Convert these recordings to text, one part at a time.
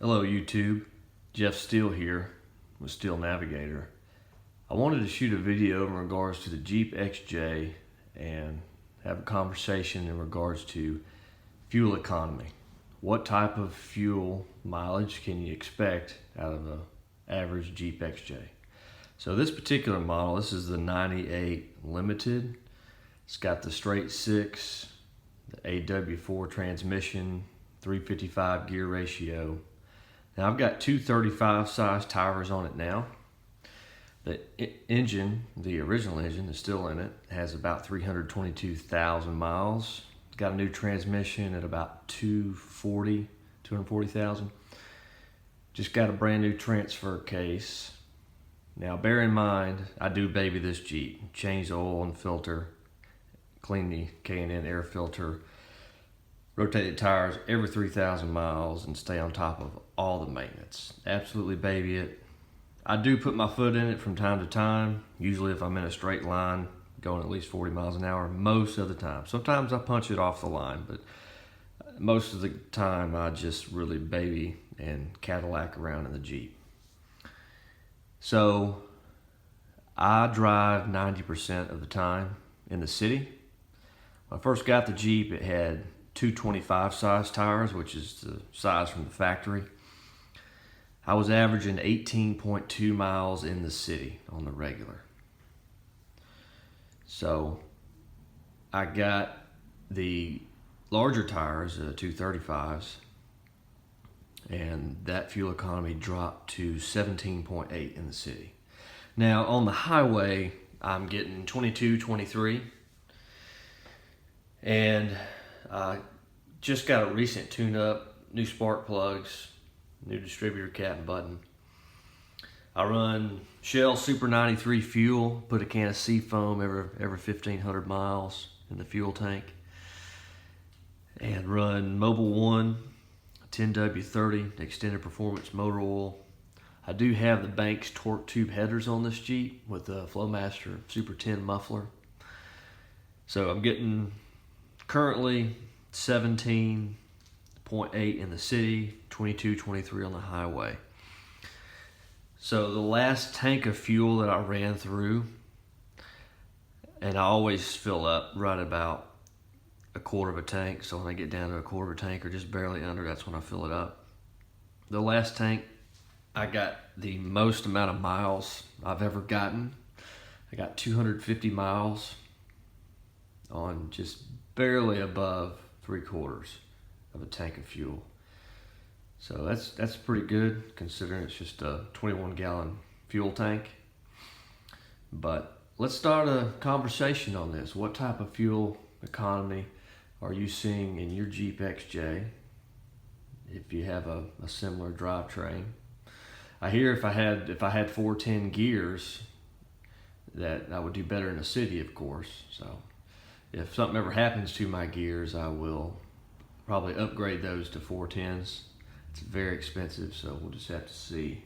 Hello YouTube, Jeff Steele here with SteelNavigator. I wanted to shoot a video in regards to the Jeep XJ and have a conversation in regards to fuel economy. What type of fuel mileage can you expect out of an average Jeep XJ? So this particular model, this is the 98 Limited. It's got the straight six, the AW4 transmission, 355 gear ratio. Now I've got two 35 size tires on it now. The engine, the original engine that's still in it, has about 322,000 miles. It's got a new transmission at about 240,000. Just got a brand new transfer case. Now bear in mind, I do baby this Jeep. Change the oil and filter, clean the K&N air filter, rotate the tires every 3,000 miles and stay on top of all the maintenance. Absolutely baby it. I do put my foot in it from time to time, usually if I'm in a straight line going at least 40 miles an hour most of the time. Sometimes I punch it off the line, but most of the time I just really baby and Cadillac around in the Jeep. So I drive 90% of the time in the city. When I first got the Jeep, it had 225 size tires, which is the size from the factory. I was averaging 18.2 miles in the city on the regular. So I got the larger tires, 235s, and that fuel economy dropped to 17.8 in the city. Now on the highway, I'm getting 22, 23, and just got a recent tune-up, new spark plugs, new distributor cap and button. I run Shell Super 93 fuel, put a can of Seafoam every 1,500 miles in the fuel tank, and run Mobil 1 10W30 extended performance motor oil. I do have the Banks torque tube headers on this Jeep with the Flowmaster Super 10 muffler. So I'm getting currently 17.8 in the city, 22, 23 on the highway. So the last tank of fuel that I ran through, and I always fill up right about a quarter of a tank. So when I get down to a quarter of a tank or just barely under, that's when I fill it up. The last tank, I got the most amount of miles I've ever gotten. I got 250 miles on just barely above 3/4 of a tank of fuel. So that's pretty good considering it's just a 21-gallon fuel tank. But let's start a conversation on this. What type of fuel economy are you seeing in your Jeep XJ if you have a similar drivetrain? I hear if I had 410 gears that I would do better in the city, of course. So if something ever happens to my gears, I will probably upgrade those to 410s. It's very expensive, so we'll just have to see.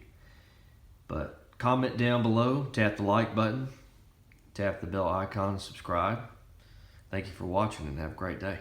But comment down below, tap the like button, tap the bell icon, subscribe. Thank you for watching and have a great day.